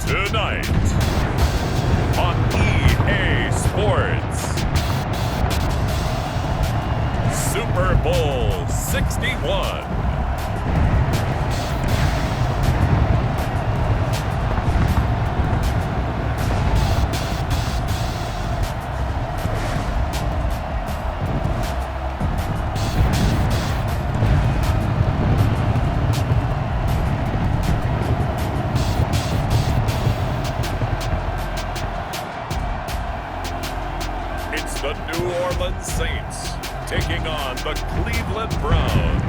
Tonight on EA Sports, Super Bowl 61. The New Orleans Saints taking on the Cleveland Browns.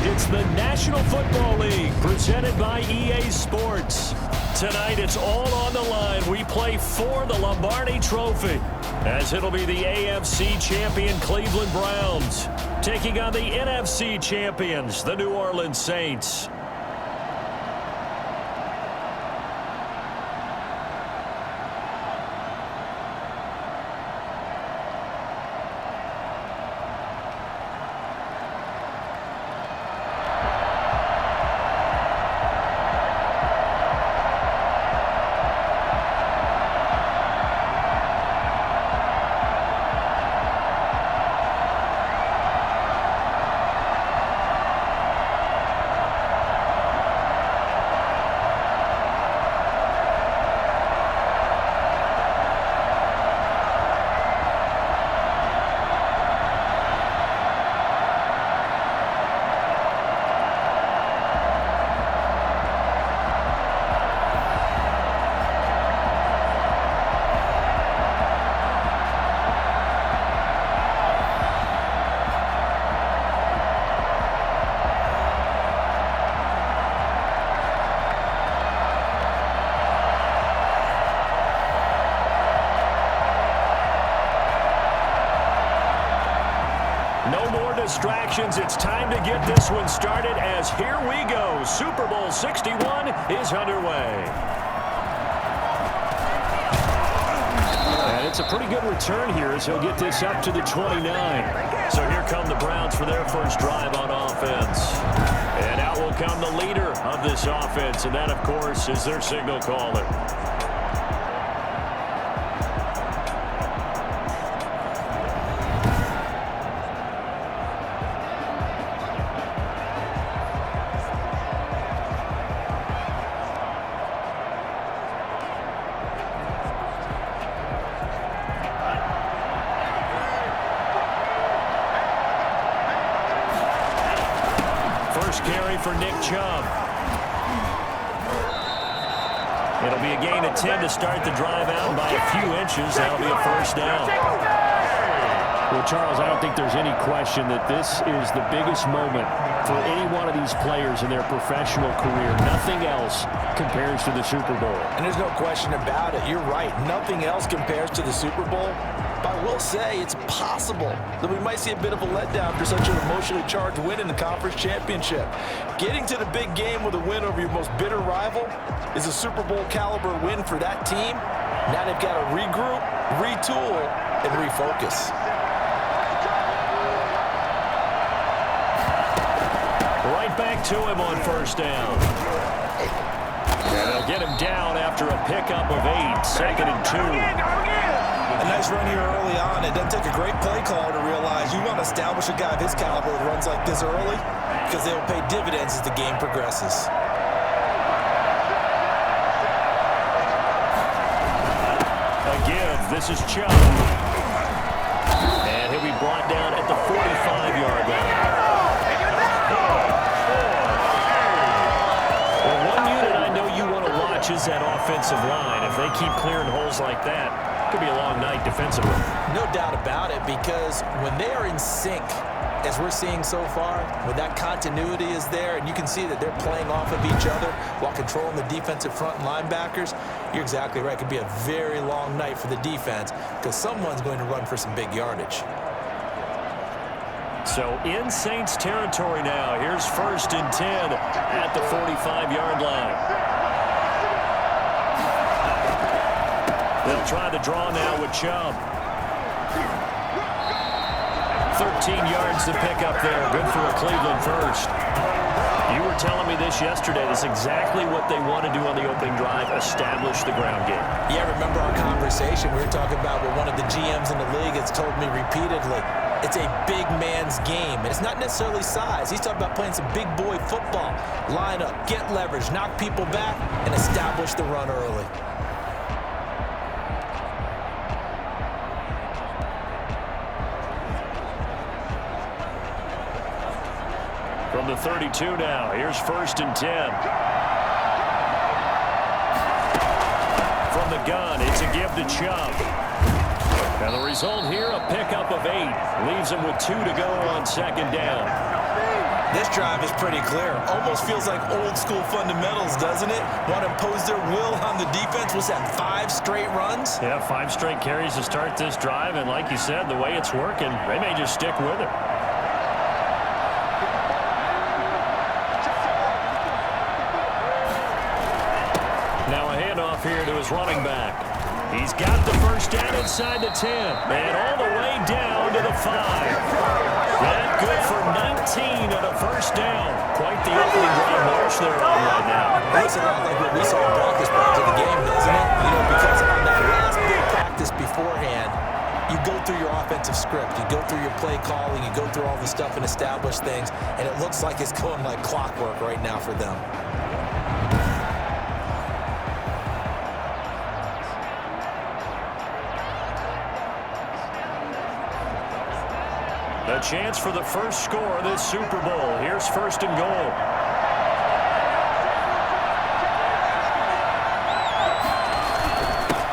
It's the National Football League presented by EA Sports. Tonight it's all on the line. We play for the Lombardi Trophy, as it'll be the AFC champion Cleveland Browns taking on the NFC champions, the New Orleans Saints. No more distractions. It's time to get this one started as here we go. Super Bowl 61 is underway. And it's a pretty good return here as he'll get this up to the 29. So here come the Browns for their first drive on offense. And out will come the leader of this offense, and that, of course, is their signal caller. Carry for Nick Chubb. It'll be a gain of 10 to start the drive out by a few inches. That'll be a first down. Well, Charles, I don't think there's any question that this is the biggest moment for any one of these players in their professional career. Nothing else compares to the Super Bowl. And there's no question about it. You're right. Nothing else compares to the Super Bowl. But I will say it's possible that we might see a bit of a letdown after such an emotionally charged win in the conference championship. Getting to the big game with a win over your most bitter rival is a Super Bowl caliber win for that team. Now they've got to regroup, retool, and refocus. Right back to him on first down. And they'll get him down after a pickup of 8, second and 2. A nice run here early on. It doesn't take a great play caller to realize you want to establish a guy of his caliber with runs like this early because they will pay dividends as the game progresses. A give. This is Chubb. And he'll be brought down at the 45-yard line. Well, one unit I know you want to watch is that offensive line. If they keep clearing holes like that, could be a long night defensively. No doubt about it, because when they are in sync, as we're seeing so far, when that continuity is there and you can see that they're playing off of each other while controlling the defensive front and linebackers, you're exactly right. It could be a very long night for the defense because someone's going to run for some big yardage. So in Saints territory now. Here's first and 10 at the 45-yard line. They'll try the draw now with Chubb. 13 yards to pick up there. Good for a Cleveland first. You were telling me this yesterday. That's exactly what they want to do on the opening drive, establish the ground game. Yeah, remember our conversation? We were talking about what one of the GMs in the league has told me repeatedly. It's a big man's game, and it's not necessarily size. He's talking about playing some big boy football. Line up, get leverage, knock people back, and establish the run early. From the 32 now, here's 1st and 10. From the gun, it's a give to Chubb. And the result here, a pickup of 8. Leaves him with 2 to go on 2nd down. This drive is pretty clear. Almost feels like old school fundamentals, doesn't it? Want to impose their will on the defense. What's that, 5 straight runs? Yeah, 5 straight carries to start this drive. And like you said, the way it's working, they may just stick with it. Now a handoff here to his running back. He's got the first down inside the 10. And all the way down to the 5. That good for 19 and a first down. Quite the opening drive march they're on right now. It looks a lot like what we saw in practice prior to the game, doesn't it? You know, because on that last big practice beforehand, you go through your offensive script. You go through your play calling. You go through all the stuff and establish things. And it looks like it's going like clockwork right now for them. A chance for the first score of this Super Bowl. Here's 1st and goal.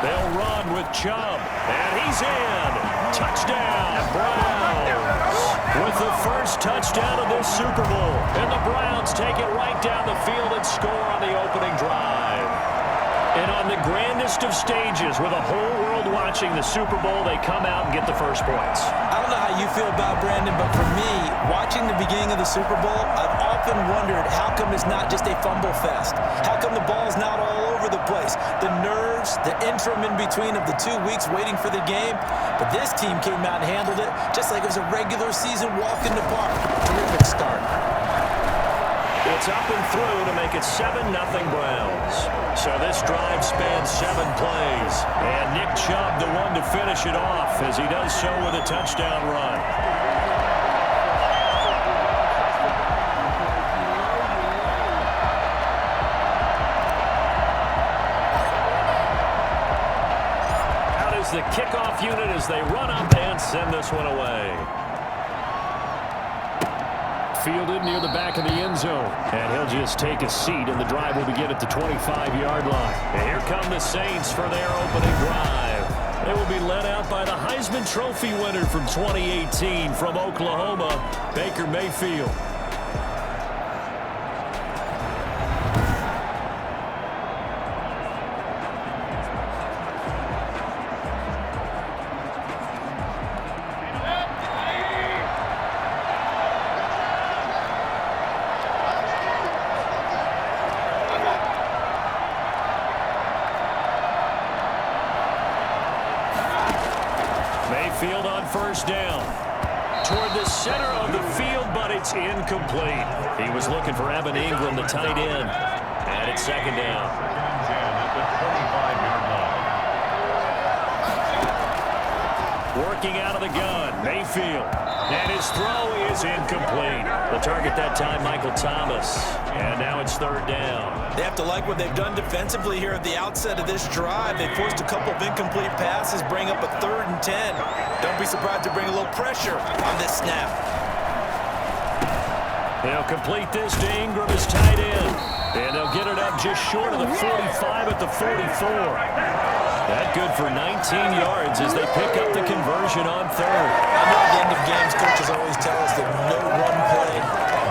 They'll run with Chubb. And he's in. Touchdown, Browns. With the first touchdown of this Super Bowl. And the Browns take it right down the field and score on the opening drive. And on the grandest of stages, with a whole world watching the Super Bowl, they come out and get the first points. I don't know how you feel about Brandon, but for me, watching the beginning of the Super Bowl, I've often wondered how come it's not just a fumble fest? How come the ball's not all over the place? The nerves, the interim in between of the 2 weeks waiting for the game. But this team came out and handled it just like it was a regular season walk in the park. Terrific start. It's up and through to make it 7-0 Browns. So this drive spans 7 plays. And Nick Chubb, the one to finish it off, as he does so with a touchdown run. Out is the kickoff unit as they run up and send this one away. Fielded near the back of the end zone. And he'll just take a seat, and the drive will begin at the 25-yard line. And here come the Saints for their opening drive. They will be led out by the Heisman Trophy winner from 2018 from Oklahoma, Baker Mayfield. Mayfield on first down. Toward the center of the field, but it's incomplete. He was looking for Evan Ingram, the tight end. And it's 2nd down. Working out of the gun, Mayfield. And his throw is incomplete. The target that time, Michael Thomas. And now it's 3rd down. They have to like what they've done defensively here at the outset of this drive. They forced a couple of incomplete passes, bring up a 3rd and 10. Don't be surprised to bring a little pressure on this snap. They'll complete this to Ingram as tight end. And they'll get it up just short of the 45 at the 44. That good for 19 yards as they pick up the conversion on 3rd. I know at the end of games, coaches always tell us that no one play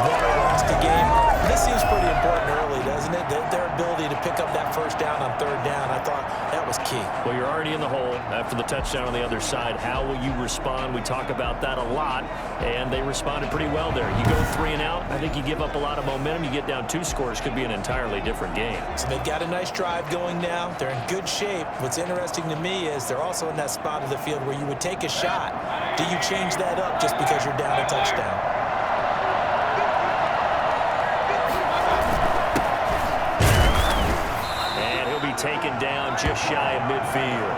won or lost a game. This seems pretty important early, doesn't it? Their ability to pick up that first down on 3rd down, I thought that was key. Well, you're already in the hole. That for the touchdown on the other side. How will you respond? We talk about that a lot, and they responded pretty well there. You go 3 and out, I think you give up a lot of momentum. You get down 2 scores, could be an entirely different game. So they've got a nice drive going now. They're in good shape. What's interesting to me is they're also in that spot of the field where you would take a shot. Do you change that up just because you're down a touchdown? Taken down just shy of midfield.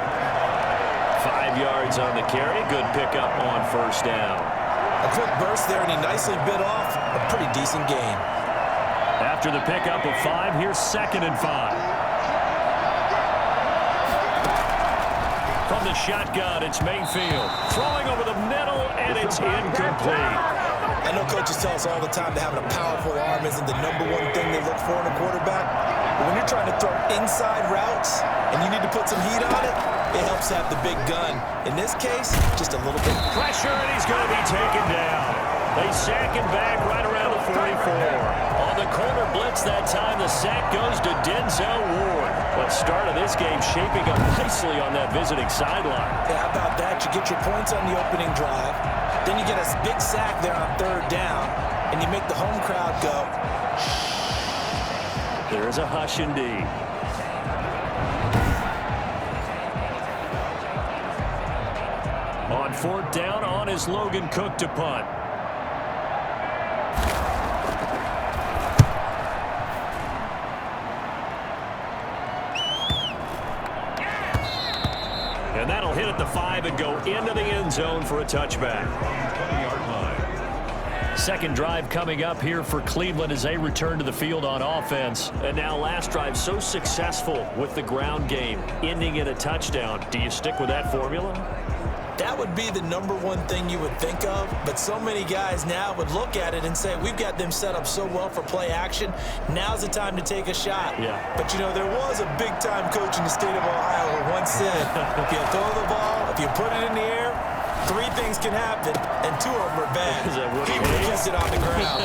5 yards on the carry. Good pickup on first down. A quick burst there, and he nicely bit off a pretty decent gain. After the pickup of 5, here's 2nd and 5. From the shotgun, it's Mayfield. Throwing over the middle, and it's incomplete. I know coaches tell us all the time that having a powerful arm isn't the #1 thing they look for in a quarterback. But when you're trying to throw inside routes and you need to put some heat on it, it helps to have the big gun. In this case, just a little bit. Pressure, and he's going to be taken down. They sack him back right around the 44. On the corner blitz that time, the sack goes to Denzel Ward. The start of this game shaping up nicely on that visiting sideline. Yeah, how about that? You get your points on the opening drive. Then you get a big sack there on 3rd down, and you make the home crowd go, shh. There is a hush indeed. On 4th down, on is Logan Cook to punt. And that'll hit at the 5 and go into the end zone for a touchback. 20-yard line. 2nd drive coming up here for Cleveland as they return to the field on offense. And now last drive so successful with the ground game, ending in a touchdown. Do you stick with that formula? That would be the #1 thing you would think of, but so many guys now would look at it and say, we've got them set up so well for play action, now's the time to take a shot. Yeah. But, you know, there was a big-time coach in the state of Ohio who once said, if you throw the ball, if you put it in the air, 3 things can happen, and 2 of them are bad. He would have kept it on the ground.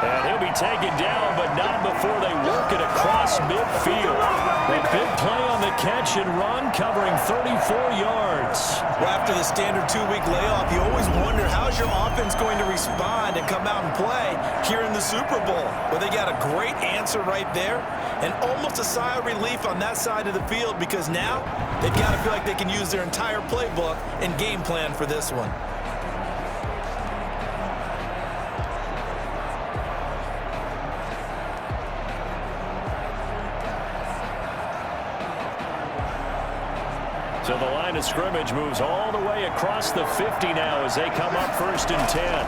And he'll be taken down, but not before they work it across midfield. A big play on the catch and run, covering 34 yards. Well, after the standard 2-week layoff, you always wonder how's your offense going to respond and come out and play here in the Super Bowl. Well, they got a great answer right there, and almost a sigh of relief on that side of the field because now they've got to feel like they can use their entire playbook and game plan for this one. So the line of scrimmage moves all the way across the 50 now as they come up 1st and 10.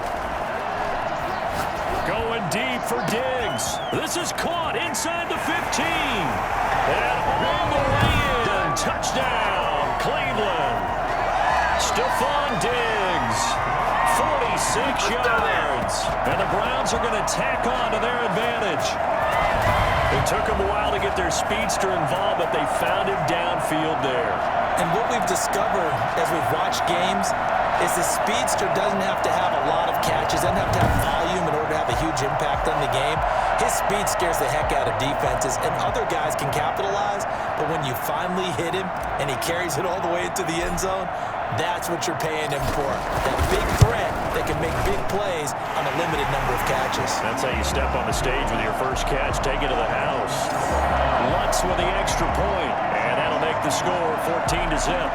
Going deep for Diggs. This is caught inside the 15. And all the way in. Touchdown, Cleveland. Stephon Diggs, 46 yards. And the Browns are going to tack on to their advantage. It took them a while to get their speedster involved, but they found him downfield there. And what we've discovered as we've watched games is the speedster doesn't have to have a lot of catches, doesn't have to have volume in order to have a huge impact on the game. His speed scares the heck out of defenses, and other guys can capitalize, but when you finally hit him and he carries it all the way into the end zone, that's what you're paying him for. That big threat that can make big plays on a limited number of catches. That's how you step on the stage with your first catch, take it to the house. Lutz with the extra point, and that'll make the score 14-0.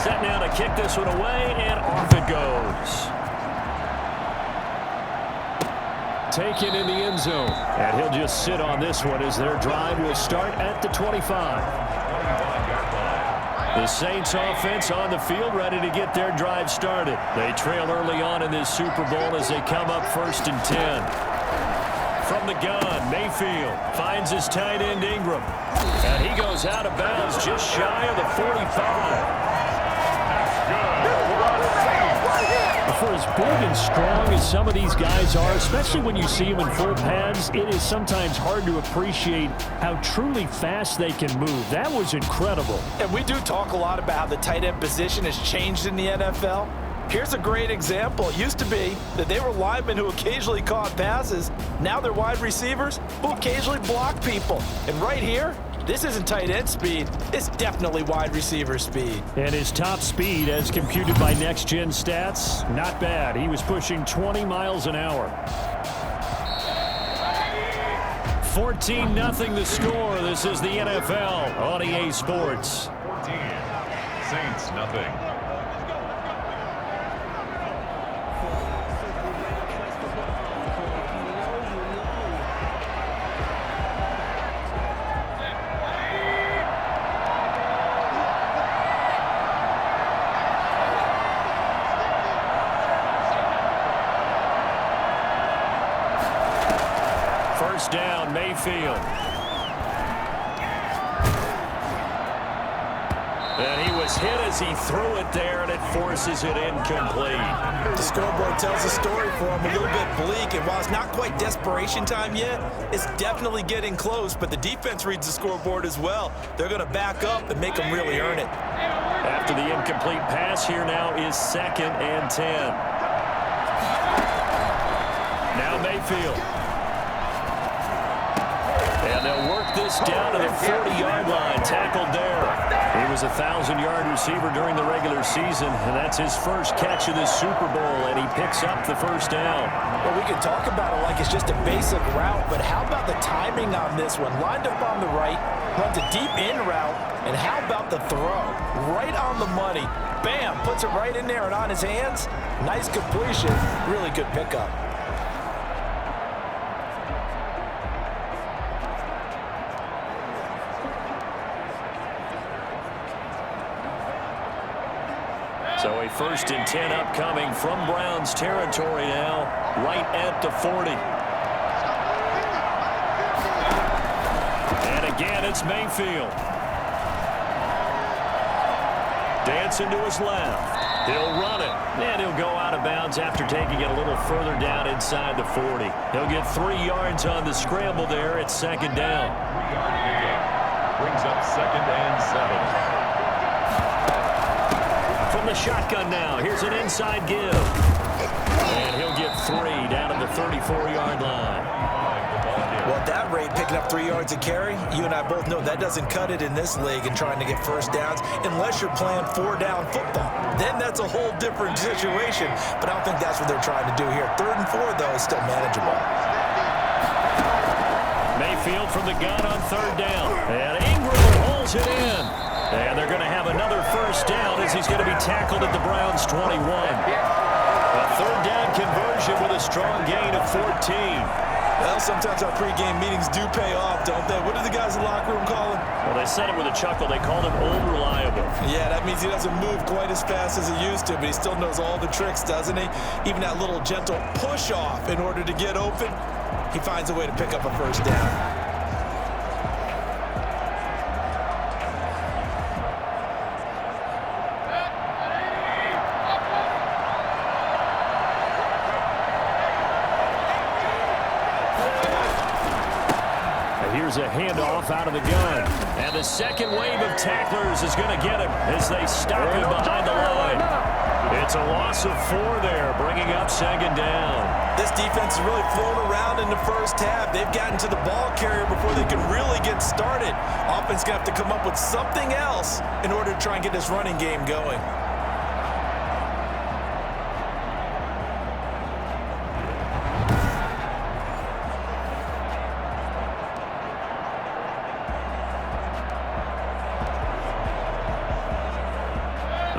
Set now to kick this one away, and off it goes. Taken in the end zone. And he'll just sit on this one as their drive will start at the 25. The Saints offense on the field ready to get their drive started. They trail early on in this Super Bowl as they come up 1st and 10. From the gun, Mayfield finds his tight end Ingram. And he goes out of bounds just shy of the 45. Before as big and strong as some of these guys are, especially when you see them in full pads, it is sometimes hard to appreciate how truly fast they can move. That was incredible. And we do talk a lot about how the tight end position has changed in the NFL. Here's a great example. It used to be that they were linemen who occasionally caught passes. Now they're wide receivers who occasionally block people. And right here, this isn't tight end speed. It's definitely wide receiver speed. And his top speed, as computed by Next Gen Stats, not bad. He was pushing 20 miles an hour. 14-0 the score. This is the NFL on EA Sports. 14, Saints nothing. First down, Mayfield. And he was hit as he threw it there, and it forces it incomplete. The scoreboard tells a story for him, a little bit bleak. And while it's not quite desperation time yet, it's definitely getting close. But the defense reads the scoreboard as well. They're going to back up and make them really earn it. After the incomplete pass, here now is 2nd and 10. Now Mayfield. And they'll work this down to the 40-yard line. Tackled there. He was a 1,000-yard receiver during the regular season, and that's his first catch of this Super Bowl, and he picks up the first down. Well, we can talk about it like it's just a basic route, but how about the timing on this one? Lined up on the right, runs a deep in route, and how about the throw? Right on the money. Bam! Puts it right in there and on his hands. Nice completion. Really good pickup. So a 1st and 10 upcoming from Browns territory now, right at the 40. And again, it's Mayfield. Dancing to his left. He'll run it, and he'll go out of bounds after taking it a little further down inside the 40. He'll get 3 yards on the scramble there at 2nd down. 3-yard pickup. Brings up 2nd and 7. From the shotgun now, here's an inside give. And he'll get 3 down at the 34-yard line. Well, at that rate, picking up 3 yards a carry, you and I both know that doesn't cut it in this league and trying to get first downs unless you're playing 4-down football. Then that's a whole different situation, but I don't think that's what they're trying to do here. 3rd and 4, though, is still manageable. Mayfield from the gun on 3rd down. And Ingram holds it in. And they're going to have another first down as he's going to be tackled at the Browns' 21. A 3rd down conversion with a strong gain of 14. Well, sometimes our pregame meetings do pay off, don't they? What do the guys in the locker room call him? Well, they said it with a chuckle. They called him old reliable. Yeah, that means he doesn't move quite as fast as he used to, but he still knows all the tricks, doesn't he? Even that little gentle push-off in order to get open, he finds a way to pick up a first down. Here's a handoff out of the gun. And the second wave of tacklers is going to get him as they stop him behind the line. It's a loss of 4 there, bringing up 2nd down. This defense is really flown around in the first half. They've gotten to the ball carrier before they can really get started. Offense going to have to come up with something else in order to try and get this running game going.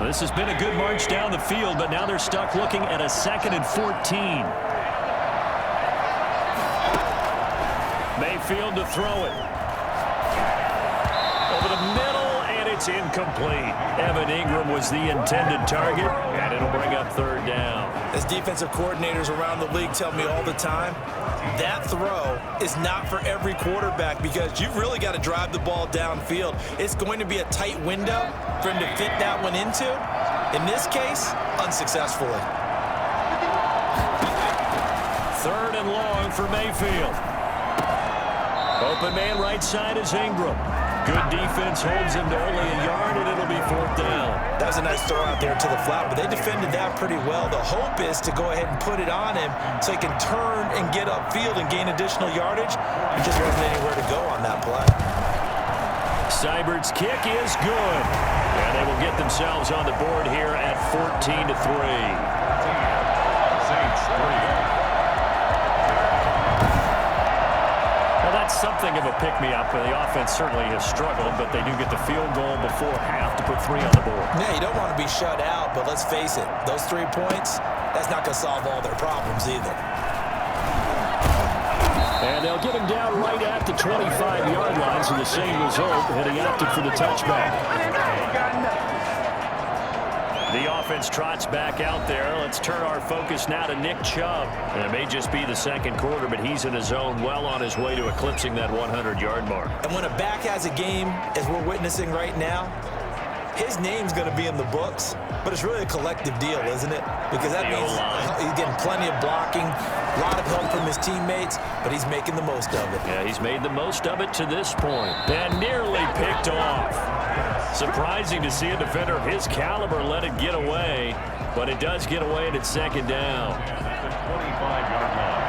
This has been a good march down the field, but now they're stuck looking at a 2nd and 14. Mayfield to throw it. Over the middle, and it's incomplete. Evan Ingram was the intended target, and it'll bring up 3rd down. As defensive coordinators around the league tell me all the time, that throw is not for every quarterback because you've really got to drive the ball downfield. It's going to be a tight window for him to fit that one into. In this case, unsuccessfully. 3rd and long for Mayfield. Open man right side is Ingram. Good defense holds him to only a yard, and it'll be 4th down. That was a nice throw out there to the flat, but they defended that pretty well. The hope is to go ahead and put it on him so he can turn and get upfield and gain additional yardage. He just wasn't anywhere to go on that play. Seibert's kick is good. And they will get themselves on the board here at 14-3. Saints 3. Something of a pick-me-up. The offense certainly has struggled, but they do get the field goal before half to put 3 on the board. Yeah, you don't want to be shut out, but let's face it, those 3 points, that's not going to solve all their problems either. And they'll get him down right at the 25-yard line, so the same result, and he opted for the touchback. The offense trots back out there. Let's turn our focus now to Nick Chubb. And it may just be the 2nd quarter, but he's in his zone, well on his way to eclipsing that 100-yard mark. And when a back has a game, as we're witnessing right now, his name's going to be in the books, but it's really a collective deal, isn't it? Because that means he's getting plenty of blocking, a lot of help from his teammates, but he's making the most of it. Yeah, he's made the most of it to this point. And nearly picked off. Surprising to see a defender of his caliber let it get away, but it does get away and it's 2nd down. At the 25-yard line.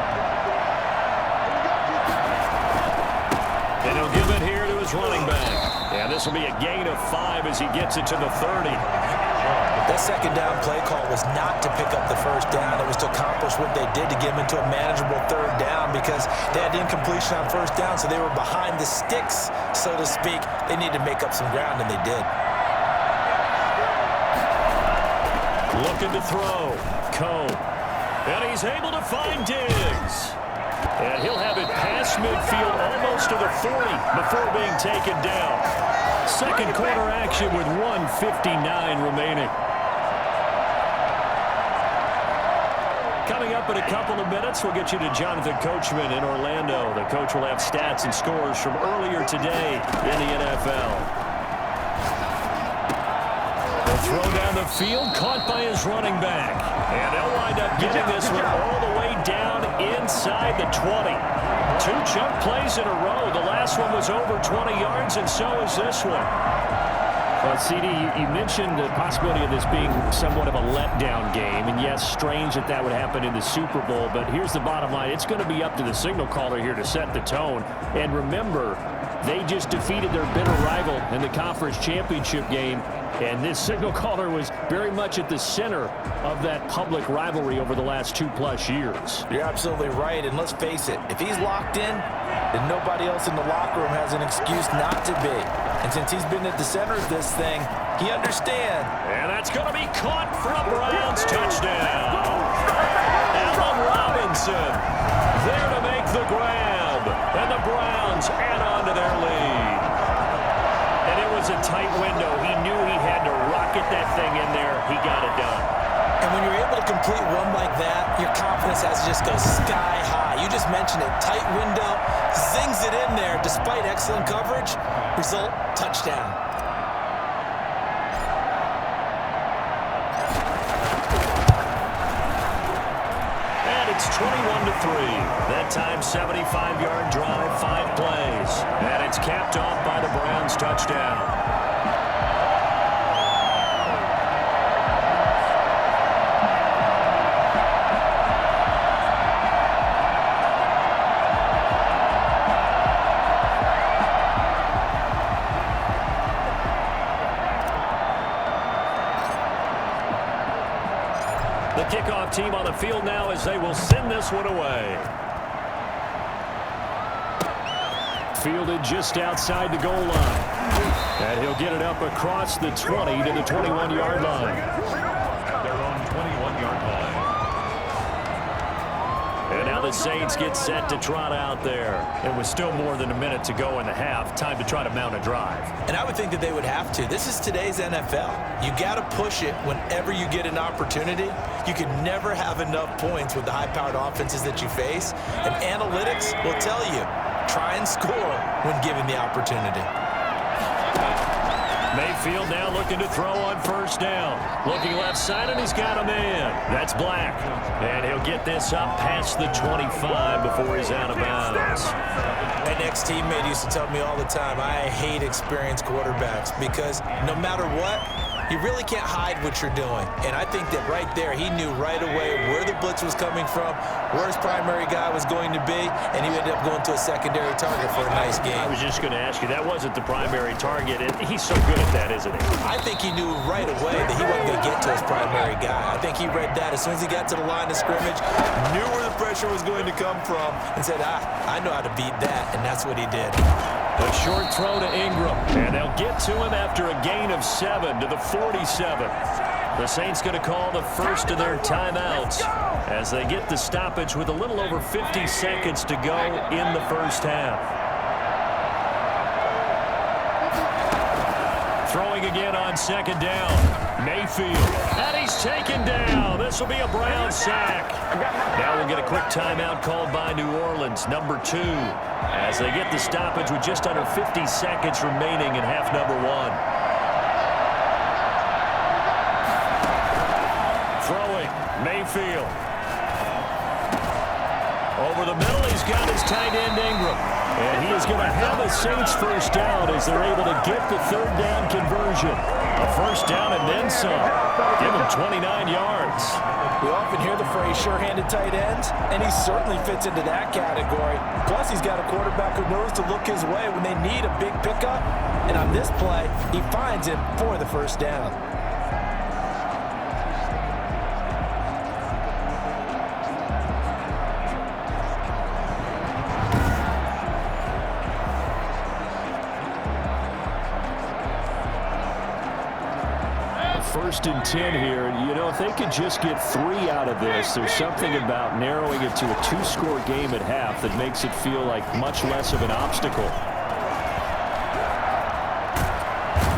And he'll give it here to his running back. And this will be a gain of 5 as he gets it to the 30. That 2nd down play call was not to pick up the 1st down. It was to accomplish what they did to get him into a manageable 3rd down because they had incompletion on 1st down, so they were behind the sticks, so to speak. They needed to make up some ground, and they did. Looking to throw. Cone. And he's able to find Diggs. And he'll have it past midfield almost to the 40 before being taken down. 2nd quarter action with 1:59 remaining. Coming up in a couple of minutes, we'll get you to Jonathan Coachman in Orlando. The coach will have stats and scores from earlier today in the NFL. The throw down the field, caught by his running back. And they'll wind up getting this one all the way down inside the 20. 2 chunk plays in a row. The last one was over 20 yards, and so is this one. Well, CD, you mentioned the possibility of this being somewhat of a letdown game. And, yes, strange that that would happen in the Super Bowl. But here's the bottom line. It's going to be up to the signal caller here to set the tone. And remember, they just defeated their bitter rival in the conference championship game. And this signal caller was very much at the center of that public rivalry over the last 2+ years. You're absolutely right. And let's face it, if he's locked in, then nobody else in the locker room has an excuse not to be. And since he's been at the center of this thing, he understands. And that's going to be caught for a Browns touchdown. Allen Robinson there to make the grab. And the Browns add on to their lead. And it was a tight window. He knew he had to rocket that thing in there. He got it done. And when you're able to complete one like that, your confidence has to just go sky high. You just mentioned it. Tight window, zings it in there despite excellent coverage. Result, touchdown. And it's 21-3. That time, 75-yard drive, 5 plays. And it's capped off by the Browns touchdown. The kickoff team on the field now as they will send this one away. Fielded just outside the goal line. And he'll get it up across the 20 to the 21-yard line. At their own 21-yard line. And now the Saints get set to trot out there. And with still more than a minute to go in the half, time to try to mount a drive. And I would think that they would have to. This is today's NFL. You got to push it whenever you get an opportunity. You can never have enough points with the high-powered offenses that you face. And analytics will tell you, try and score when given the opportunity. Mayfield now looking to throw on first down. Looking left side, and he's got a man. That's Black. And he'll get this up past the 25 before he's out of bounds. My next teammate used to tell me all the time, I hate experienced quarterbacks because no matter what, you really can't hide what you're doing. And I think that right there, he knew right away where the blitz was coming from, where his primary guy was going to be, and he ended up going to a secondary target for a nice game. I was just going to ask you, that wasn't the primary target. He's so good at that, isn't he? I think he knew right away that he wasn't going to get to his primary guy. I think he read that as soon as he got to the line of scrimmage, knew where the pressure was going to come from, and said, I know how to beat that, and that's what he did. A short throw to Ingram, and they'll get to him after a gain of 7 to the 47. The Saints going to call the first of their timeouts as they get the stoppage with a little over 50 seconds to go in the first half. Throwing again on second down. Mayfield, and he's taken down. This will be a Brown sack. Now we'll get a quick timeout called by New Orleans, number 2, as they get the stoppage with just under 50 seconds remaining in half number 1. Throwing, Mayfield. Over the middle, he's got his tight end Ingram. And he is going to have a Saints first down as they're able to get the third down conversion. A first down and then some. Give him 29 yards. We often hear the phrase sure-handed tight ends, and he certainly fits into that category. Plus, he's got a quarterback who knows to look his way when they need a big pickup. And on this play, he finds him for the first down. First and 10 here. You know, if they could just get 3 out of this, there's something about narrowing it to a 2-score game at half that makes it feel like much less of an obstacle.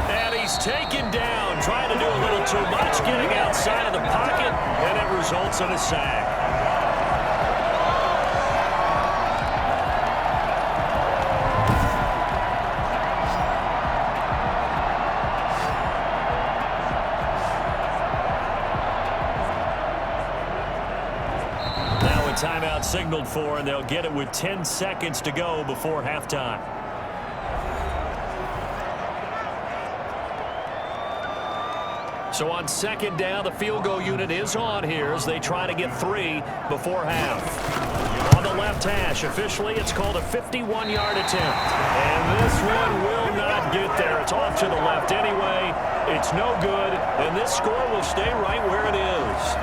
And he's taken down, trying to do a little too much, getting outside of the pocket, and it results in a sack. Timeout signaled for, and they'll get it with 10 seconds to go before halftime. So on second down, the field goal unit is on here as they try to get 3 before half. On the left hash, officially it's called a 51-yard attempt. And this one will not get there. It's off to the left anyway. It's no good, and this score will stay right where it is.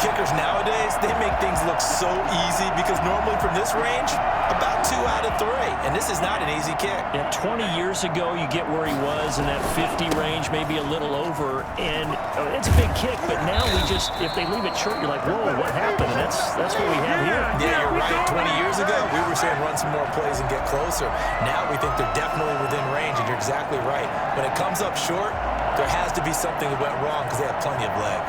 Kickers nowadays, they make things look so easy because normally from this range, about 2 out of 3. And this is not an easy kick. Yeah, 20 years ago, you get where he was in that 50 range, maybe a little over. And it's a big kick, but now we just, if they leave it short, you're like, whoa, what happened? And that's what we have here. Yeah, you're right. 20 years ago, we were saying run some more plays and get closer. Now we think they're definitely within range, and you're exactly right. When it comes up short, there has to be something that went wrong because they have plenty of leg.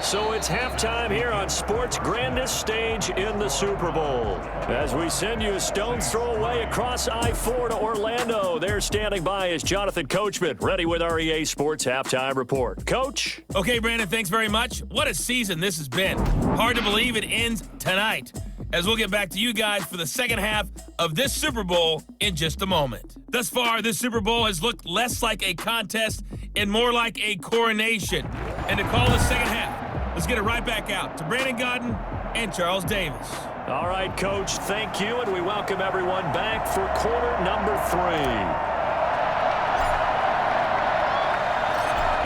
So it's halftime here on sports' grandest stage in the Super Bowl. As we send you a stone's throw away across I-4 to Orlando. There standing by is Jonathan Coachman, ready with our EA Sports Halftime Report. Coach? Okay, Brandon, thanks very much. What a season this has been. Hard to believe it ends tonight, as we'll get back to you guys for the second half of this Super Bowl in just a moment. Thus far, this Super Bowl has looked less like a contest and more like a coronation. And to call the second half, let's get it right back out to Brandon Godden and Charles Davis. All right, Coach, thank you, and we welcome everyone back for quarter number 3.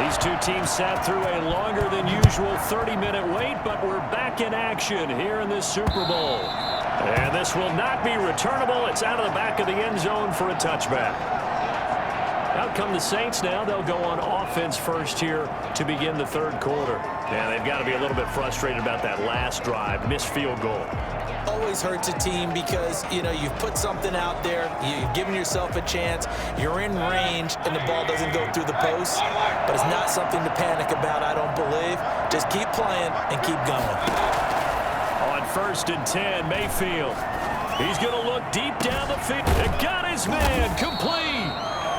These two teams sat through a longer than usual 30-minute wait, but we're back in action here in this Super Bowl. And this will not be returnable. It's out of the back of the end zone for a touchback. Out come the Saints now. They'll go on offense first here to begin the third quarter. Yeah, they've got to be a little bit frustrated about that last drive, missed field goal. Always hurts a team because, you've put something out there, you've given yourself a chance, you're in range, and the ball doesn't go through the post. But it's not something to panic about, I don't believe. Just keep playing and keep going. On 1st and 10, Mayfield. He's going to look deep down the field. It got his man complete.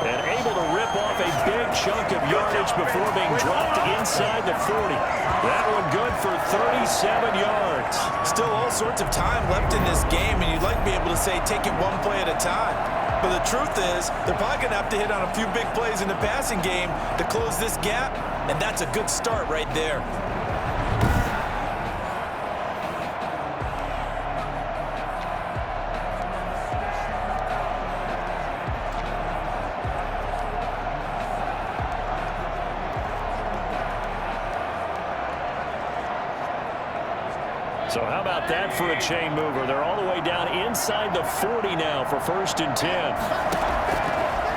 And able to rip off a big chunk of yardage before being dropped inside the 40. That one good for 37 yards. Still all sorts of time left in this game, and you'd like to be able to say take it one play at a time. But the truth is, they're probably going to have to hit on a few big plays in the passing game to close this gap, and that's a good start right there. So how about that for a chain mover? They're all the way down inside the 40 now for 1st and 10.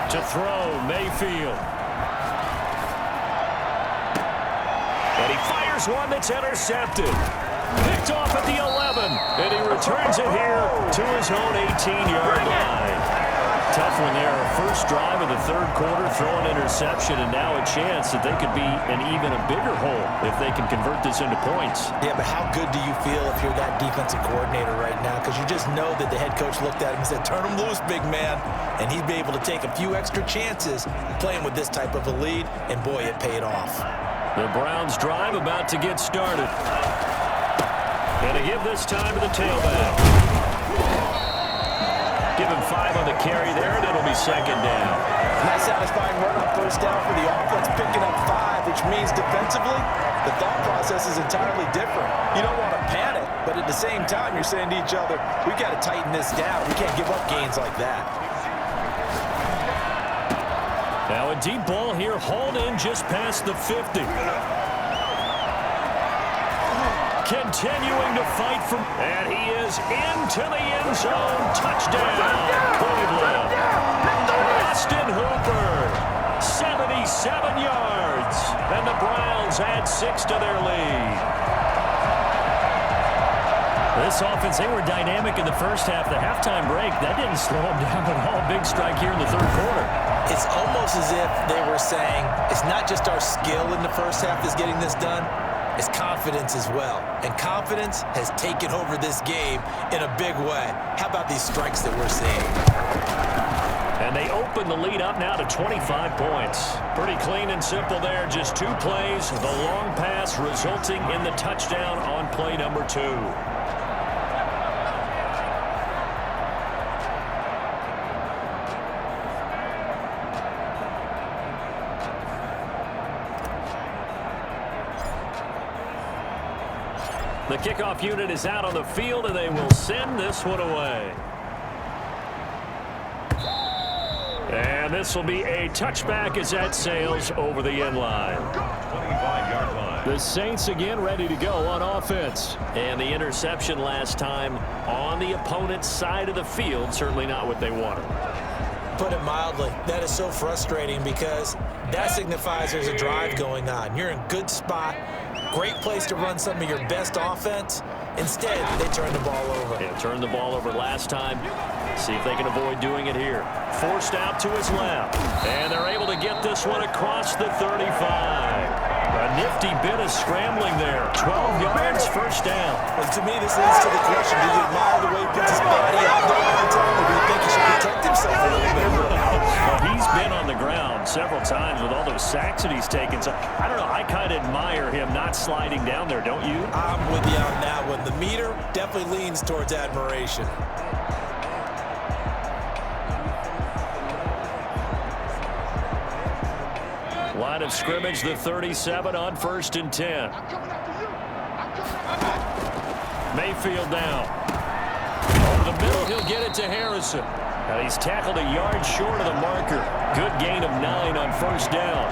To throw, Mayfield. And he fires one that's intercepted. Picked off at the 11. And he returns it here to his own 18-yard line. Tough one there. First drive of the third quarter, throw an interception, and now a chance that they could be in even a bigger hole if they can convert this into points. Yeah, but how good do you feel if you're that defensive coordinator right now? Because you just know that the head coach looked at him and said, turn him loose, big man. And he'd be able to take a few extra chances playing with this type of a lead, and boy, it paid off. The Browns drive about to get started. And to give this time to the tailback. Give him 5 on the carry there, and it'll be 2nd down. Nice satisfying run on 1st down for the offense, picking up 5, which means defensively, the thought process is entirely different. You don't want to panic, but at the same time, you're saying to each other, we got to tighten this down. We can't give up gains like that. Now a deep ball here, hauled in just past the 50. Continuing to fight for, and he is into the end zone. Touchdown, Cleveland. Austin Hooper, 77 yards, and the Browns add 6 to their lead. This offense, they were dynamic in the first half. The halftime break, that didn't slow them down at all. Big strike here in the third quarter. It's almost as if they were saying, it's not just our skill in the first half that's getting this done, it's confidence as well. And confidence has taken over this game in a big way. How about these strikes that we're seeing? And they open the lead up now to 25 points. Pretty clean and simple there. Just 2 plays. The long pass resulting in the touchdown on play number 2. The kickoff unit is out on the field, and they will send this one away. And this will be a touchback as that sails over the end line. 25-yard line. The Saints again ready to go on offense. And the interception last time on the opponent's side of the field, certainly not what they wanted. Put it mildly, that is so frustrating because that signifies there's a drive going on. You're in a good spot. Great place to run some of your best offense. Instead, they turn the ball over. Yeah, turned the ball over last time. See if they can avoid doing it here. Forced out to his left. And they're able to get this one across the 35. A nifty bit of scrambling there. 12 yards, first down. Well, to me, this leads to the question, do you admire the way he puts his body out there all the time, or do you think he should protect himself a little bit more? Well, he's been on the ground several times with all those sacks that he's taken. So, I don't know, I kind of admire him not sliding down there, don't you? I'm with you on that one. The meter definitely leans towards admiration. Line of scrimmage, the 37 on 1st and 10. Mayfield now. Over the middle, he'll get it to Harrison. Now he's tackled a yard short of the marker. Good gain of 9 on 1st down.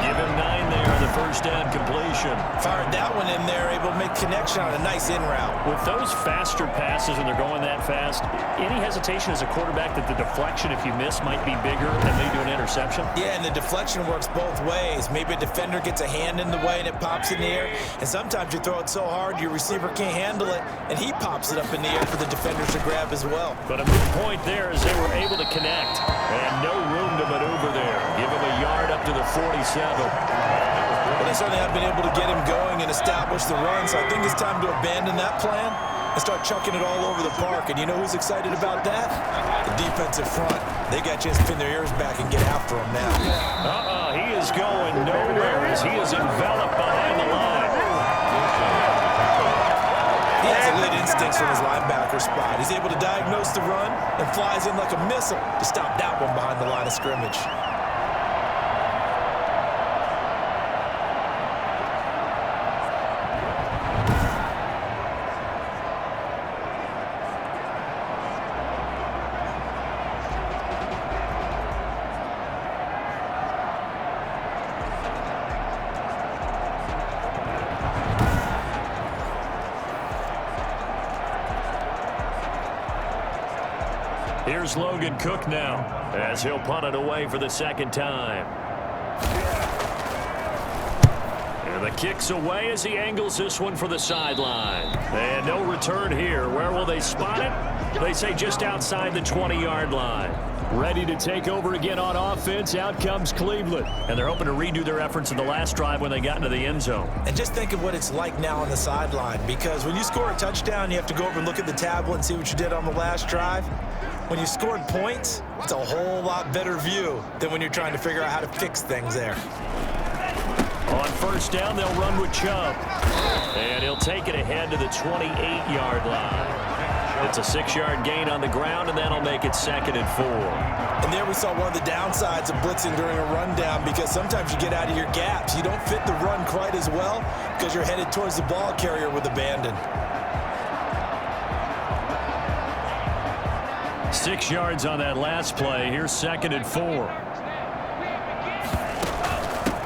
Give him 9 there on the first down completion. Fired that one in there, able to make connection on a nice in route. With those faster passes when they're going that fast, any hesitation as a quarterback that the deflection, if you miss, might be bigger and lead to an interception? Yeah, and the deflection works both ways. Maybe a defender gets a hand in the way and it pops in the air, and sometimes you throw it so hard your receiver can't handle it, and he pops it up in the air for the defenders to grab as well. But a good point there is they were able to connect, and no room to maneuver there. Give him a yard up to the 47. But they certainly have been able to get him going and establish the run, so I think it's time to abandon that plan and start chucking it all over the park. And you know who's excited about that? The defensive front. They got a chance to pin their ears back and get after him now. He is going nowhere as he is enveloped behind the line. He has elite instincts from his linebacker spot. He's able to diagnose the run and flies in like a missile to stop that one behind the line of scrimmage. Here's Logan Cook now as he'll punt it away for the second time. And the kick's away as he angles this one for the sideline. And no return here. Where will they spot it? They say just outside the 20-yard line. Ready to take over again on offense. Out comes Cleveland. And they're hoping to redo their efforts in the last drive when they got into the end zone. And just think of what it's like now on the sideline, because when you score a touchdown, you have to go over and look at the tablet and see what you did on the last drive. When you scored points, it's a whole lot better view than when you're trying to figure out how to fix things there. On first down, they'll run with Chubb. And he'll take it ahead to the 28-yard line. It's a 6-yard gain on the ground, and that'll make it 2nd and 4. And there we saw one of the downsides of blitzing during a rundown, because sometimes you get out of your gaps. You don't fit the run quite as well because you're headed towards the ball carrier with abandon. 6 yards on that last play. Here's 2nd and 4.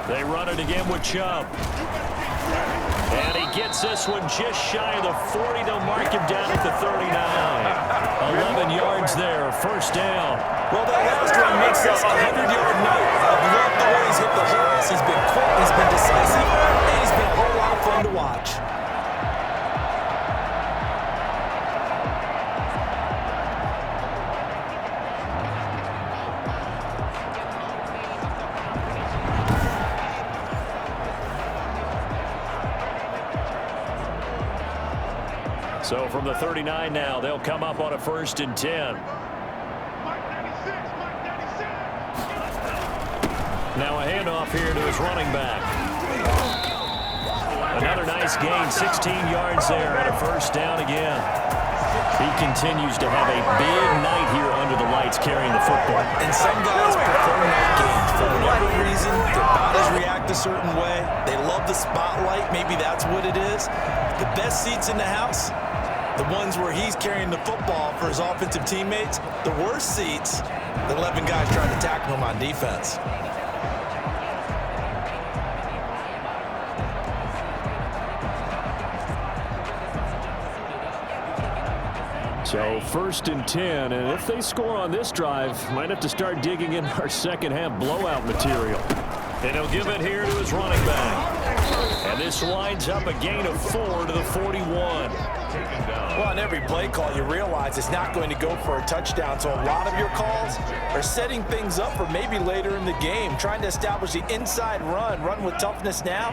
They run it again with Chubb. And he gets this one just shy of the 40. They'll mark him down at the 39. 11 yards there, first down. Well, that last one makes this a 100-yard night. I've loved the way he's hit the holes. He's been quick, he's been decisive, and he's been a whole lot of fun to watch. So from the 39 now, they'll come up on a 1st and 10. Now a handoff here to his running back. Another nice gain, 16 yards there, and a first down again. He continues to have a big night here under the lights carrying the football. And some guys prefer night games for whatever reason. Their bodies react a certain way. They love the spotlight. Maybe that's what it is. The best seats in the house, the ones where he's carrying the football for his offensive teammates. The worst seats, the 11 guys trying to tackle him on defense. So 1st and 10, and if they score on this drive, might have to start digging in our second half blowout material. And he'll give it here to his running back. And this winds up a gain of 4 to the 41. Well, on every play call, you realize it's not going to go for a touchdown, so a lot of your calls are setting things up for maybe later in the game, trying to establish the inside run with toughness now,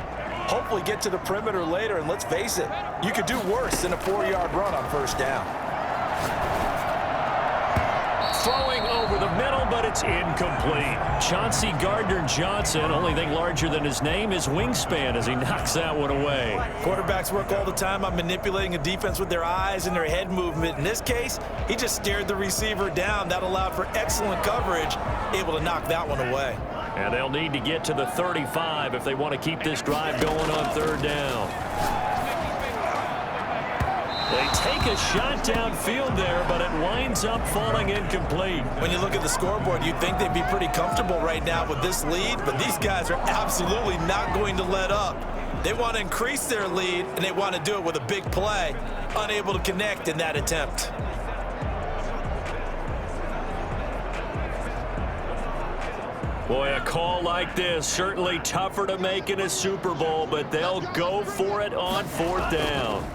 hopefully get to the perimeter later, and let's face it, you could do worse than a 4-yard run on first down. Throwing over the middle, but it's incomplete. Chauncey Gardner-Johnson, only thing larger than his name is wingspan as he knocks that one away. Quarterbacks work all the time on manipulating a defense with their eyes and their head movement. In this case, he just stared the receiver down. That allowed for excellent coverage, able to knock that one away. And they'll need to get to the 35 if they want to keep this drive going on 3rd down. They take a shot downfield there, but it winds up falling incomplete. When you look at the scoreboard, you'd think they'd be pretty comfortable right now with this lead, but these guys are absolutely not going to let up. They want to increase their lead, and they want to do it with a big play. Unable to connect in that attempt. Boy, a call like this, certainly tougher to make in a Super Bowl, but they'll go for it on 4th down.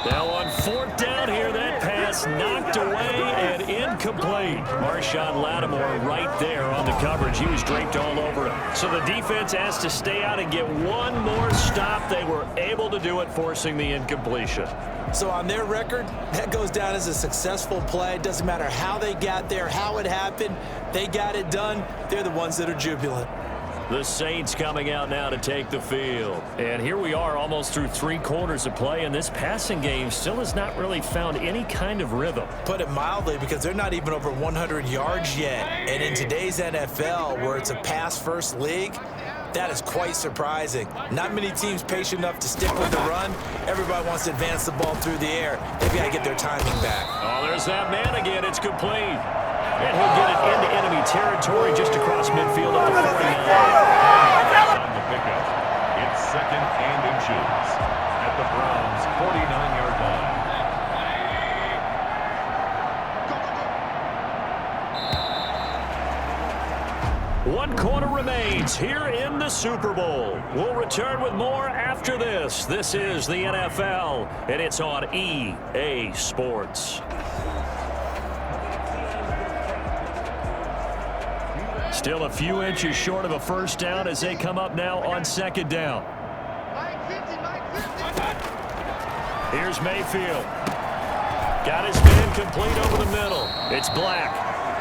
Now on 4th down here, that pass knocked away and incomplete. Marshawn Lattimore right there on the coverage. He was draped all over him. So the defense has to stay out and get one more stop. They were able to do it, forcing the incompletion. So on their record, that goes down as a successful play. It doesn't matter how they got there, how it happened. They got it done. They're the ones that are jubilant. The Saints coming out now to take the field. And here we are almost through 3 quarters of play, and this passing game still has not really found any kind of rhythm. Put it mildly, because they're not even over 100 yards yet. And in today's NFL, where it's a pass-first league, that is quite surprising. Not many teams patient enough to stick with the run. Everybody wants to advance the ball through the air. They've got to get their timing back. Oh, there's that man again. It's complete. And he'll get it into enemy territory just across midfield at the 49. On the pickup, it's 2nd and inches at the Browns' 49-yard line. 1 quarter remains here in the Super Bowl. We'll return with more after this. This is the NFL, and it's on EA Sports. Still a few inches short of a 1st down as they come up now on 2nd down. Here's Mayfield. Got his man complete over the middle. It's Black.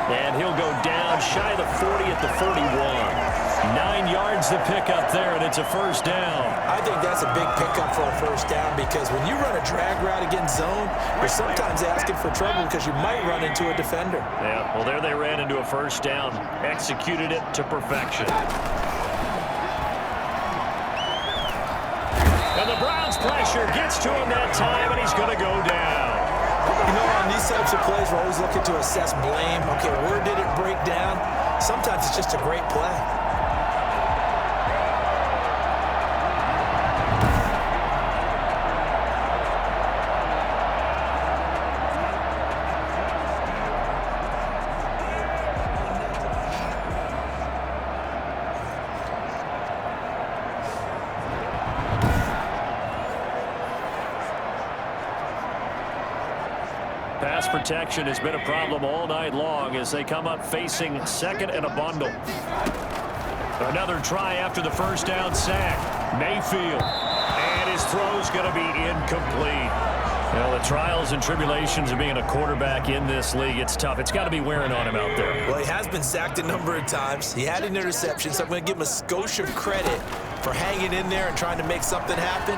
And he'll go down shy of the 40 at the 41. 9 yards to pick up there, and it's a 1st down. I think that's a big pickup for a 1st down, because when you run a drag route against zone, you're sometimes asking for trouble because you might run into a defender. Yeah, well, there they ran into a 1st down. Executed it to perfection. And the Browns pressure gets to him that time, and he's going to go down. You know, on these types of plays, we're always looking to assess blame. Okay, where did it break down? Sometimes it's just a great play. Pass protection has been a problem all night long as they come up facing 2nd and a bundle. Another try after the 1st down sack. Mayfield. And his throw's going to be incomplete. Well, the trials and tribulations of being a quarterback in this league, it's tough. It's got to be wearing on him out there. Well, he has been sacked a number of times. He had an interception, so I'm going to give him a skosh of credit for hanging in there and trying to make something happen,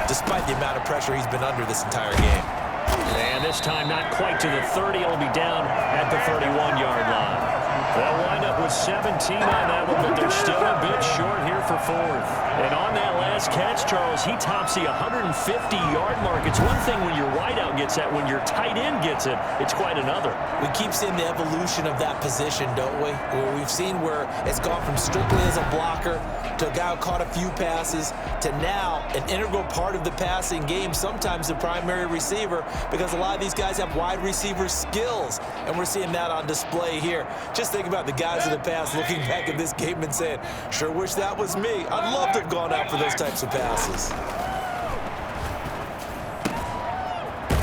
despite the amount of pressure he's been under this entire game. And this time not quite to the 30. It'll be down at the 31-yard line. They'll wind up with 17 on that one, but they're still a bit short here for 4th. And on that last catch, Charles, he tops the 150-yard mark. It's one thing when your wideout gets that. When your tight end gets it, it's quite another. We keep seeing the evolution of that position, don't we? Where we've seen where it's gone from strictly as a blocker to a guy who caught a few passes to now an integral part of the passing game, sometimes the primary receiver, because a lot of these guys have wide receiver skills, and we're seeing that on display here. Just think about the guys in the past looking back at this game and saying, sure wish that was me. I'd love to have gone out for those types of passes.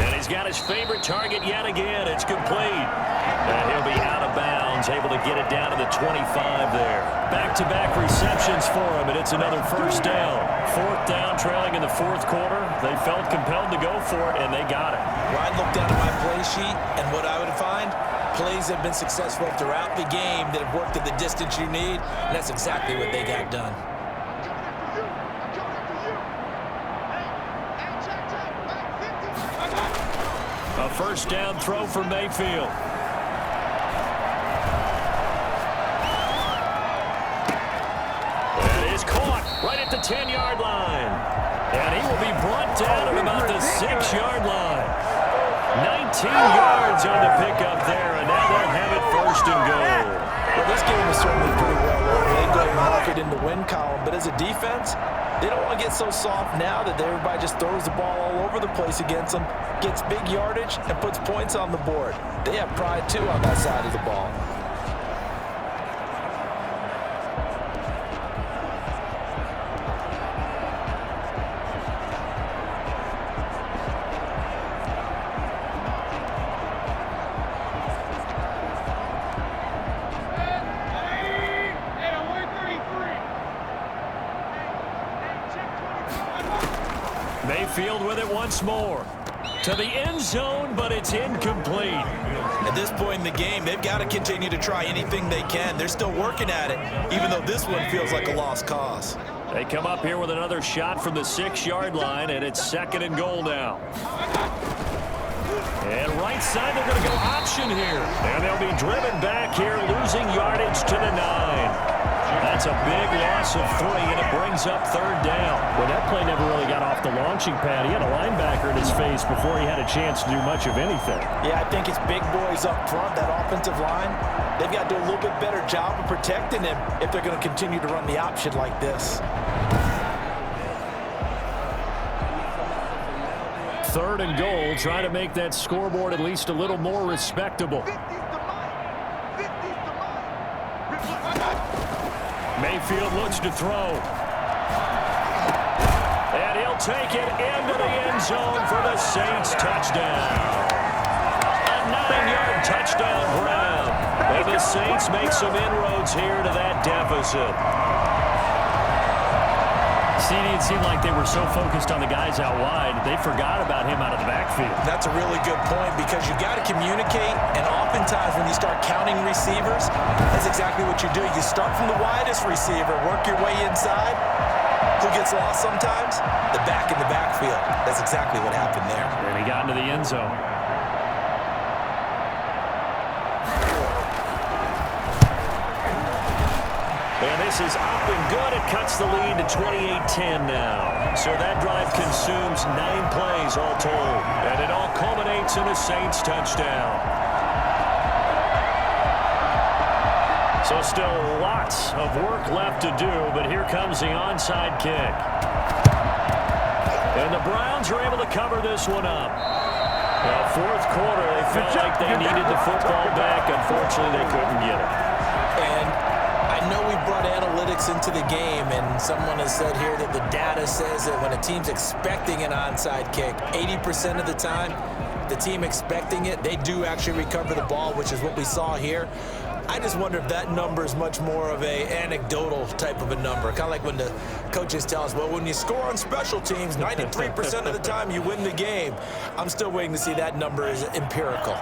And he's got his favorite target yet again. It's complete. And he'll be out of bounds, able to get it down to the 25 there. Back-to-back receptions for him, and it's another 1st down. 4th down, trailing in the 4th quarter. They felt compelled to go for it, and they got it. Well, I look down at my play sheet, and what I would find, plays have been successful throughout the game that have worked at the distance you need, and that's exactly what they got done. A 1st down throw for Mayfield. That is caught right at the 10-yard line. And he will be brought down at about the 6-yard line. 19 yards on the pickup there, and now they'll have it first and goal. Well, this game is certainly pretty well over. They go and mark it in the win column, but as a defense, they don't want to get so soft now that everybody just throws the ball all over the place against them, gets big yardage, and puts points on the board. They have pride, too, on that side of the ball. Mayfield with it once more. To the end zone, but it's incomplete. At this point in the game, they've got to continue to try anything they can. They're still working at it, even though this one feels like a lost cause. They come up here with another shot from the 6-yard line, and it's 2nd and goal now. And right side, they're going to go option here. And they'll be driven back here, losing yardage to the 9. That's a big loss of 3, and it brings up 3rd down. Well, that play never really got off the launching pad. He had a linebacker in his face before he had a chance to do much of anything. Yeah, I think it's big boys up front, that offensive line. They've got to do a little bit better job of protecting him if they're going to continue to run the option like this. 3rd and goal, trying to make that scoreboard at least a little more respectable. Mayfield looks to throw. And he'll take it into the end zone for the Saints touchdown. A 9-yard touchdown grab. And the Saints make some inroads here to that deficit. CD, it seemed like they were so focused on the guys out wide, they forgot about him out of the backfield. That's a really good point because you got to communicate, and oftentimes when you start counting receivers, that's exactly what you do. You start from the widest receiver, work your way inside. Who gets lost sometimes? The back in the backfield. That's exactly what happened there. And he got into the end zone. And this is up and good. It cuts the lead to 28-10 now. So that drive consumes 9 plays all told. And it all culminates in a Saints touchdown. So still lots of work left to do, but here comes the onside kick. And the Browns are able to cover this one up. Now, 4th quarter, they felt like they needed the football back. Unfortunately, they couldn't get it. And I know we brought analytics into the game, and someone has said here that the data says that when a team's expecting an onside kick, 80% of the time, the team expecting it, they do actually recover the ball, which is what we saw here. I just wonder if that number is much more of a anecdotal type of a number. Kind of like when the coaches tell us, well, when you score on special teams, 93% of the time you win the game. I'm still waiting to see that number is empirical.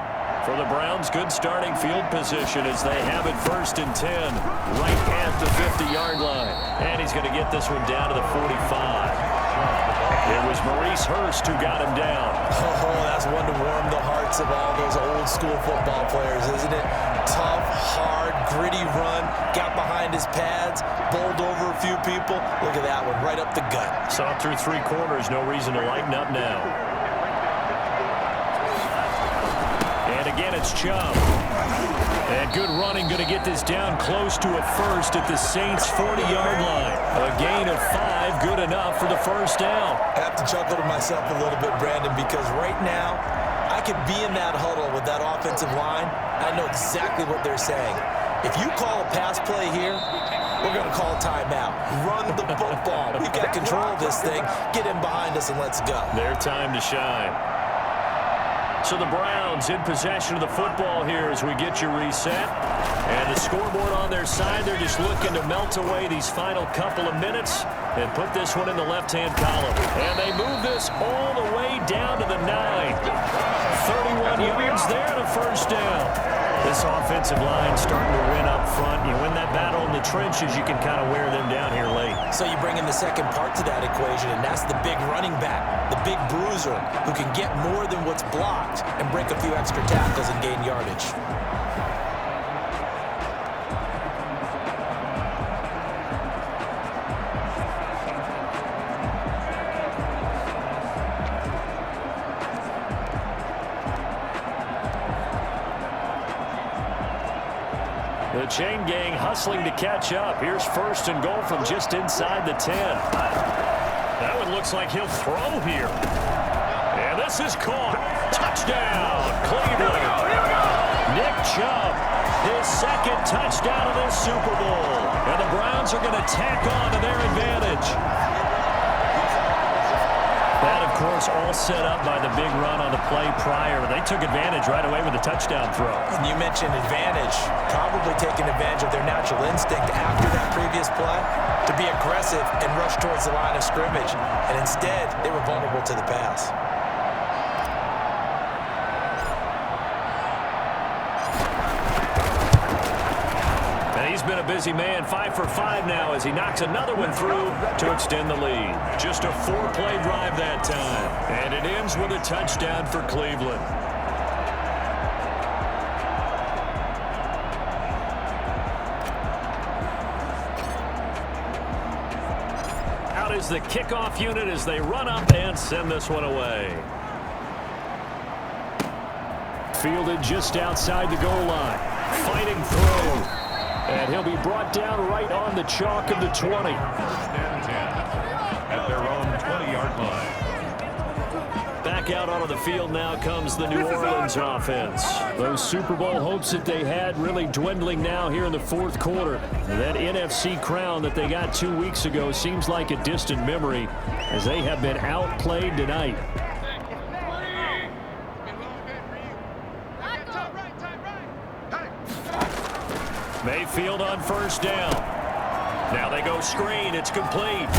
For the Browns, good starting field position as they have it 1st and 10, right at the 50-yard line. And he's going to get this one down to the 45. It was Maurice Hurst who got him down. Oh, that's one to warm the hearts of all those old school football players, isn't it? Tough, hard, gritty run, got behind his pads, bowled over a few people. Look at that one, right up the gut. Saw it through 3 quarters, no reason to lighten up now. And again, it's Chubb. And good running, going to get this down close to a first at the Saints' 40-yard line. A gain of 5, good enough for the 1st down. I have to chuckle to myself a little bit, Brandon, because right now, I could be in that huddle with that offensive line. I know exactly what they're saying. If you call a pass play here, we're going to call a timeout. Run the football. We've got control of this thing. Get in behind us and let's go. Their time to shine. So the Browns in possession of the football here as we get you reset. And the scoreboard on their side, they're just looking to melt away these final couple of minutes and put this one in the left-hand column. And they move this all the way down to the 9. 31 yards there and a 1st down. This offensive line starting to win up front. You win that battle in the trenches, you can kind of wear them down here late. So you bring in the second part to that equation, and that's the big running back, the big bruiser, who can get more than what's blocked and break a few extra tackles and gain yardage. The chain gang hustling to catch up. Here's first and goal from just inside the 10. That one looks like he'll throw here. And this is caught. Touchdown, Cleveland. Nick Chubb, his second touchdown of this Super Bowl. And the Browns are going to tack on to their advantage. That, of course, all set up by the big run on the play prior. They took advantage right away with the touchdown throw. And you mentioned advantage, probably taking advantage of their natural instinct after that previous play to be aggressive and rush towards the line of scrimmage. And instead, they were vulnerable to the pass. He's been a busy man, 5 for 5 now as he knocks another one through to extend the lead. Just a 4-play drive that time. And it ends with a touchdown for Cleveland. Out is the kickoff unit as they run up and send this one away. Fielded just outside the goal line. Fighting through. And he'll be brought down right on the chalk of the 20. First and 10 at their own 20-yard line. Back out onto the field now comes the New Orleans offense. Those Super Bowl hopes that they had really dwindling now here in the fourth quarter. That NFC crown that they got 2 weeks ago seems like a distant memory as they have been outplayed tonight. Mayfield on first down. Now they go screen. It's complete.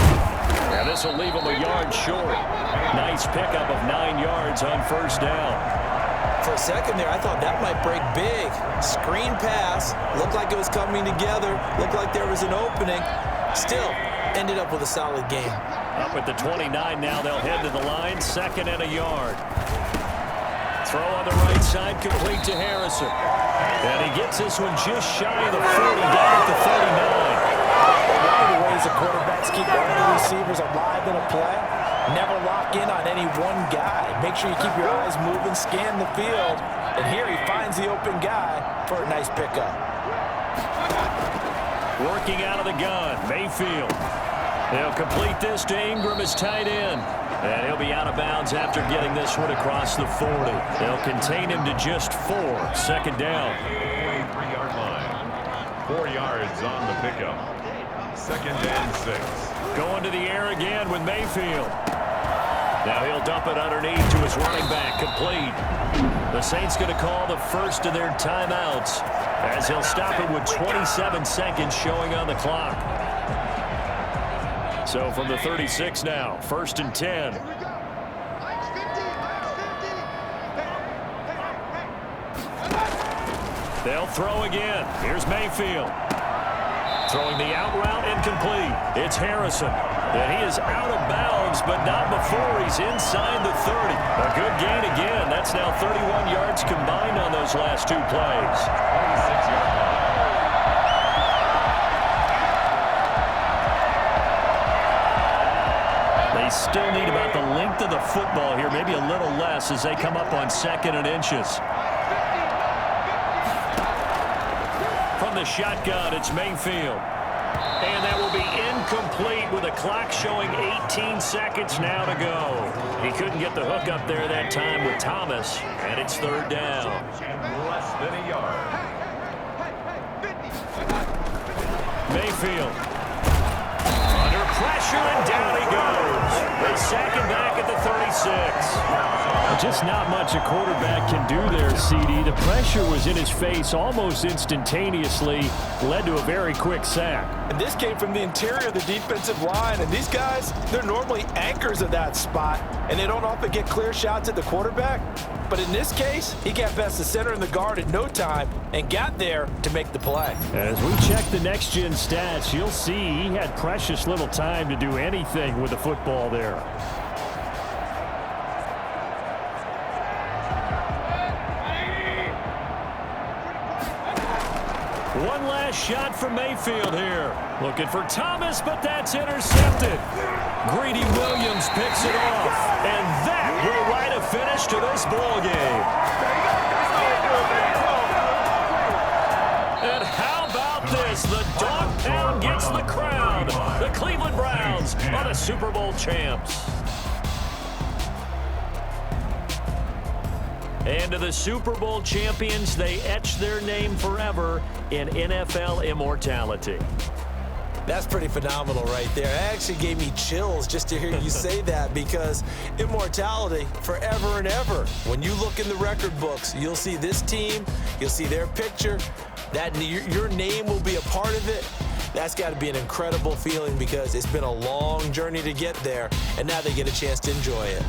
Now this will leave them a yard short. Nice pickup of 9 yards on first down. For a second there, I thought that might break big. Screen pass. Looked like it was coming together. Looked like there was an opening. Still, ended up with a solid game. Up at the 29 now. They'll head to the line. 2nd and a yard. Throw on the right side, complete to Harrison. And he gets this one just shy of the 40, down at the 39. One of the ways the quarterbacks keep all the receivers alive in a play, never lock in on any one guy. Make sure you keep your eyes moving, scan the field. And here he finds the open guy for a nice pickup. Working out of the gun, Mayfield. They'll complete this to Ingram as tight end. And he'll be out of bounds after getting this one across the 40. They'll contain him to just 4. 2nd down. 23-yard line. 4 yards on the pickup. 2nd and 6. Going to the air again with Mayfield. Now he'll dump it underneath to his running back. Complete. The Saints going to call the first of their timeouts as he'll stop it with 27 seconds showing on the clock. So from the 36 now, 1st and 10. They'll throw again. Here's Mayfield. Throwing the out route incomplete. It's Harrison. And he is out of bounds, but not before he's inside the 30. A good gain again. That's now 31 yards combined on those last 2 plays. 26-yard line. They still need about the length of the football here, maybe a little less as they come up on 2nd and inches. From the shotgun, it's Mayfield. And that will be incomplete with the clock showing 18 seconds now to go. He couldn't get the hook up there that time with Thomas, and it's 3rd down. Less than a yard. Mayfield. Under pressure, and down he goes. They sack him back at the 36. Just not much a quarterback can do there, CD. The pressure was in his face almost instantaneously, led to a very quick sack. And this came from the interior of the defensive line. And these guys, they're normally anchors of that spot, and they don't often get clear shots at the quarterback. But in this case, he got past the center and the guard in no time and got there to make the play. As we check the next-gen stats, you'll see he had precious little time to do anything with the football there. One last shot from Mayfield here. Looking for Thomas, but that's intercepted. Greedy Williams picks it off. And that will write a finish to this ball game. And how are the Super Bowl champs. And to the Super Bowl champions, they etch their name forever in NFL immortality. That's pretty phenomenal right there. It actually gave me chills just to hear you say that, because immortality forever and ever. When you look in the record books, you'll see this team, you'll see their picture, that your name will be a part of it. That's got to be an incredible feeling, because it's been a long journey to get there, and now they get a chance to enjoy it.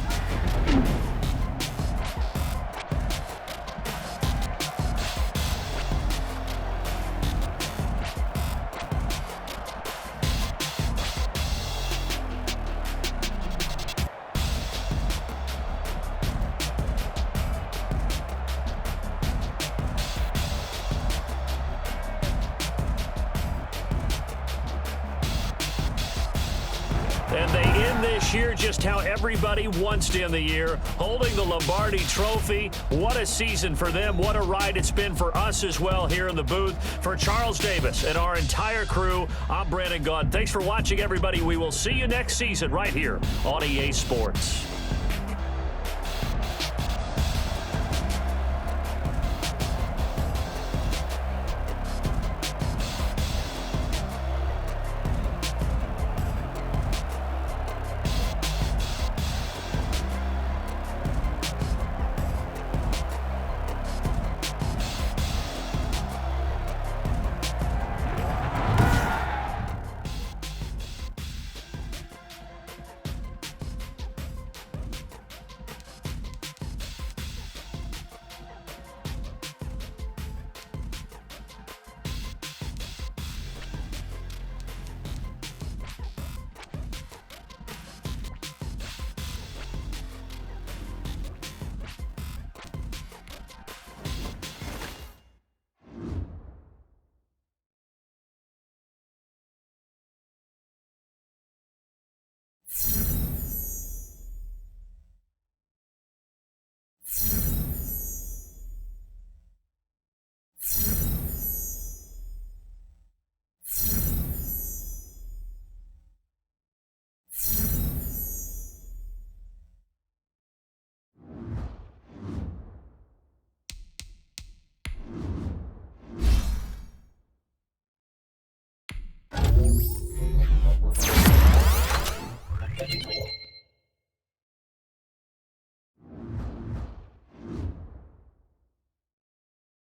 And they end this year just how everybody wants to end the year, holding the Lombardi Trophy. What a season for them. What a ride it's been for us as well here in the booth. For Charles Davis and our entire crew, I'm Brandon Gaudin. Thanks for watching, everybody. We will see you next season right here on EA Sports.